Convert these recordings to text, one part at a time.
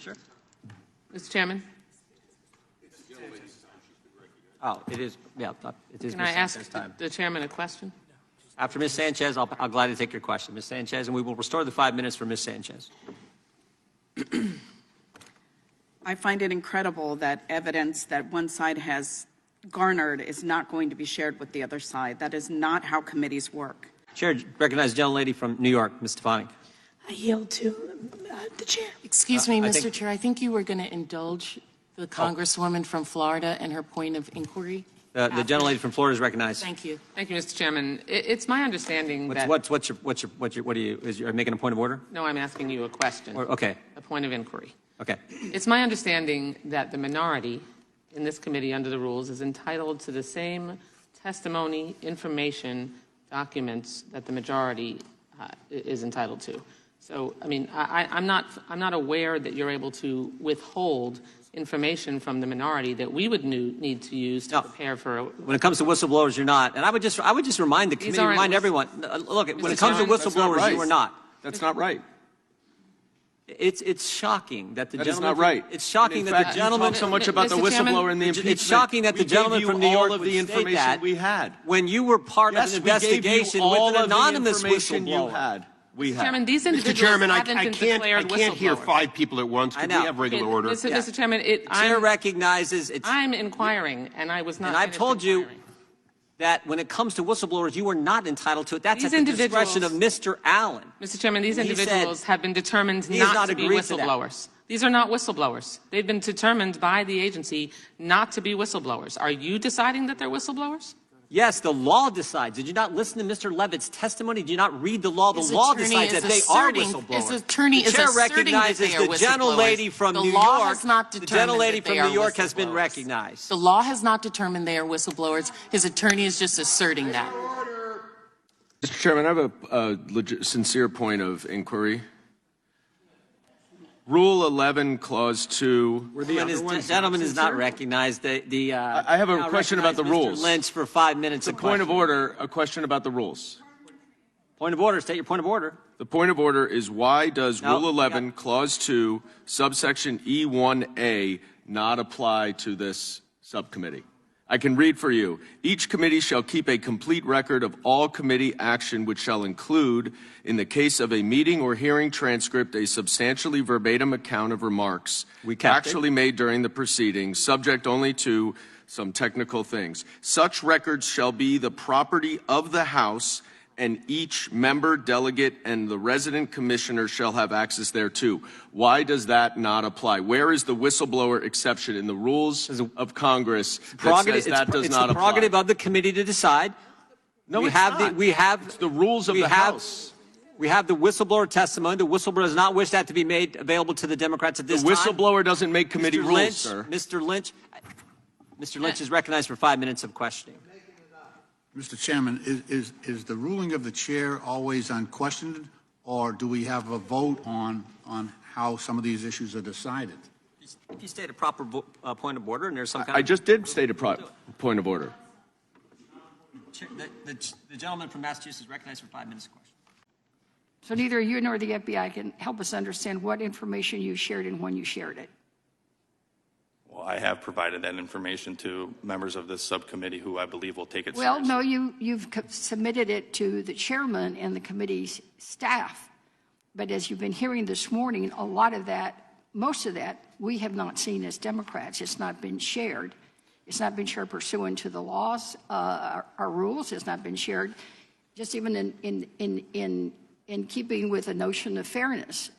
Sure. Mr. Chairman. Oh, it is. Yeah, it is. Can I ask the chairman a question? After Ms. Sanchez, I'll gladly take your question, Ms. Sanchez, and we will restore the 5 minutes for Ms. Sanchez. I find it incredible that evidence that one side has garnered is not going to be shared with the other side. That is not how committees work. Chair, recognize the gentlelady from New York, Ms. Stefani. I yield to the chair. Excuse me, Mr. Chair. I think you were going to indulge the Congresswoman from Florida and her point of inquiry. The gentlelady from Florida is recognized. Thank you. Thank you, Mr. Chairman. It's my understanding that... You're making a point of order? No, I'm asking you a question. Okay. A point of inquiry. Okay. It's my understanding that the minority in this committee under the rules is entitled to the same testimony, information, documents that the majority is entitled to. So, I mean, I'm not aware that you're able to withhold information from the minority that we would need to use to prepare for a... When it comes to whistleblowers, you're not. And I would just remind the committee, remind everyone, look, when it comes to whistleblowers, you are not. That's not right. It's shocking that the that gentleman... is not right. It's shocking that the gentleman... You talk so much about the whistleblower and the impeachment. It's shocking that the gentleman from New York would state that we had. when you were part of an investigation with an anonymous whistleblower. Mr. Chairman, these individuals Mr. Chairman, haven't been declared I can't hear whistleblowers. 5 people at once. Could we have regular order? Mr. Chairman, Chair recognizes it's... I'm inquiring, and I was not... And I've told you that when it comes to whistleblowers, you are not entitled to it. That's at the discretion of Mr. Allen. Mr. Chairman, these individuals have been determined not to be whistleblowers. These are not whistleblowers. They've been determined by the agency not to be whistleblowers. Are you deciding that they're whistleblowers? Yes, the law decides. Did you not listen to Mr. Levitt's testimony? Did you not read the law? The law decides that they are whistleblowers. His attorney is asserting that they are whistleblowers. The gentlelady from New York. The gentlelady from New York has been recognized. The law has not determined they are whistleblowers. His attorney is just asserting that. Mr. Chairman, I have a sincere point of inquiry. Rule 11, Clause 2. The gentleman is not recognized. I have a question about the rules. Mr. Lynch for 5 minutes. The point of order, a question about the rules. Point of order. State your point of order. The point of order is why does Rule 11, Clause 2, subsection E1A not apply to this subcommittee? I can read for you. Each committee shall keep a complete record of all committee action, which shall include, in the case of a meeting or hearing transcript, a substantially verbatim account of remarks actually made during the proceedings, subject only to some technical things. Such records shall be the property of the House, and each member, delegate, and the resident commissioner shall have access thereto. Why does that not apply? Where is the whistleblower exception in the rules of Congress that says that does not apply? It's the prerogative of the committee to decide. No, it's not. It's the rules of the House. We have the whistleblower testimony. The whistleblower does not wish that to be made available to the Democrats at this time. The whistleblower doesn't make committee rules, sir. Mr. Lynch is recognized for 5 minutes of questioning. Mr. Chairman, is the ruling of the chair always unquestioned, or do we have a vote on how some of these issues are decided? If you state a proper point of order and there's some kind I just did state a point of order. The gentleman from Massachusetts is recognized for 5 minutes of question. So neither you nor the FBI can help us understand what information you shared and when you shared it. Well, I have provided that information to members of this subcommittee who I believe will take it Well, seriously. no, you've submitted it to the chairman and the committee's staff. But as you've been hearing this morning, a lot of that, most of that, we have not seen as Democrats. It's not been shared. It's not been shared pursuant to the laws, our rules. It's not been shared just even in keeping with a notion of fairness.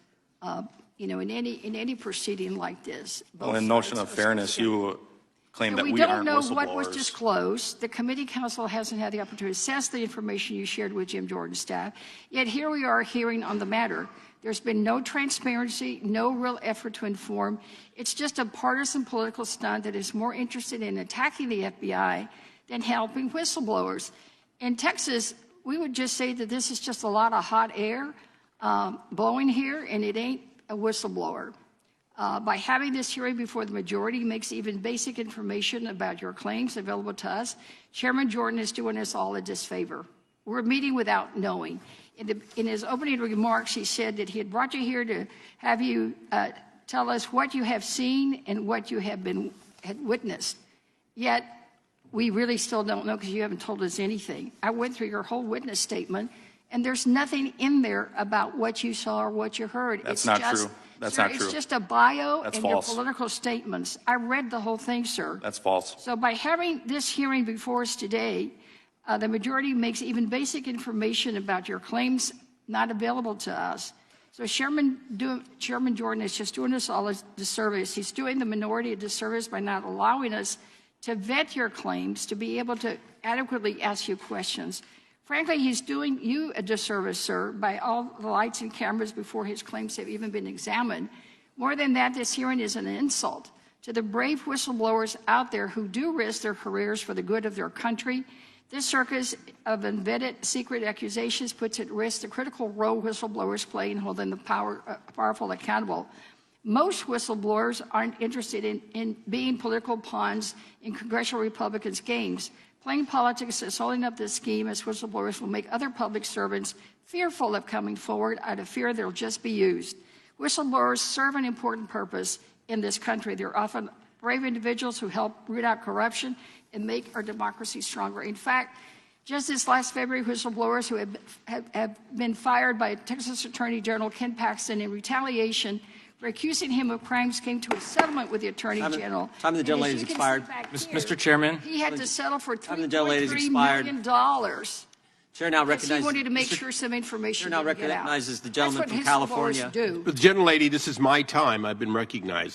You know, in any proceeding like this. Well, in notion of fairness, you claim that we aren't whistleblowers. We don't know what was disclosed. The committee counsel hasn't had the opportunity to assess the information you shared with Jim Jordan's staff. Yet here we are hearing on the matter. There's been no transparency, no real effort to inform. It's just a partisan political stunt that is more interested in attacking the FBI than helping whistleblowers. In Texas, we would just say that this is just a lot of hot air blowing here, and it ain't a whistleblower. By having this hearing before the majority makes even basic information about your claims available to us, Chairman Jordan is doing us all a disfavor. We're meeting without knowing. In his opening remarks, he said that he had brought you here to have you tell us what you have seen and what you have witnessed. Yet, we really still don't know because you haven't told us anything. I went through your whole witness statement, and there's nothing in there about what you saw or what you heard. That's not true. That's not true. It's just a bio That's and false. your political statements. I read the whole thing, sir. That's false. So by having this hearing before us today, the majority makes even basic information about your claims not available to us. So Chairman Jordan is just doing us all a disservice. He's doing the minority a disservice by not allowing us to vet your claims, to be able to adequately ask you questions. Frankly, he's doing you a disservice, sir, by all the lights and cameras before his claims have even been examined. More than that, this hearing is an insult to the brave whistleblowers out there who do risk their careers for the good of their country. This circus of unvetted secret accusations puts at risk the critical role whistleblowers play in holding the powerful accountable. Most whistleblowers aren't interested in being political pawns in congressional Republicans' games. Playing politics is holding up this scheme as whistleblowers will make other public servants fearful of coming forward out of fear they'll just be used. Whistleblowers serve an important purpose in this country. They're often brave individuals who help root out corruption and make our democracy stronger. In fact, just this last February, whistleblowers who have been fired by Texas Attorney General Ken Paxton in retaliation for accusing him of crimes came to a settlement with the Attorney General. Time of the gentlelady has expired. Mr. Chairman. He had to settle for $3.3 million. Chair now Because he recognizes. wanted to make sure some information Chair now didn't get out. recognizes the That's gentleman what from whistleblowers California. do. The gentlelady, this is my time. I've been recognized.